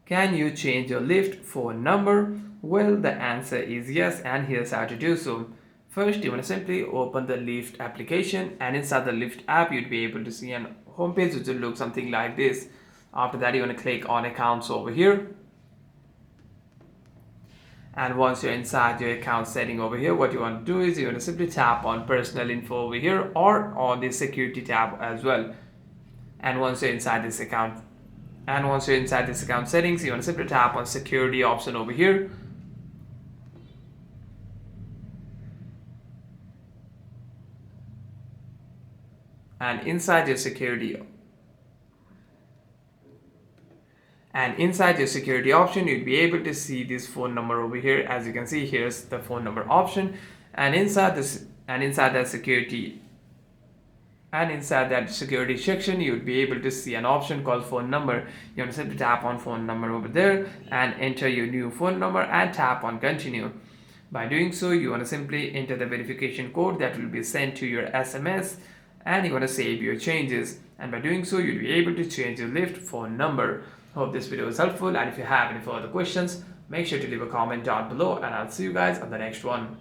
Can you change your Lyft phone number? Well, the answer is yes, and here's how to do so. First, you want to simply open the Lyft application, and inside the Lyft app, you'd be able to see an homepage which will look something like this. After that, you want to click on accounts over here. And once you're inside your account setting over here, what you want to do is you want to simply tap on personal info over here or on the security tab as well. And once you're inside this account settings, you want to simply tap on security option over here. And inside your security option, you'll be able to see this phone number over here. As you can see, here's the phone number option, and inside that security section, you would be able to see an option called phone number. You want to simply tap on phone number over there and enter your new phone number and tap on continue. By doing so, you want to simply enter the verification code that will be sent to your SMS, and you want to save your changes. And by doing so, you'll be able to change your Lyft phone number. Hope this video was helpful, and if you have any further questions, make sure to leave a comment down below, and I'll see you guys on the next one.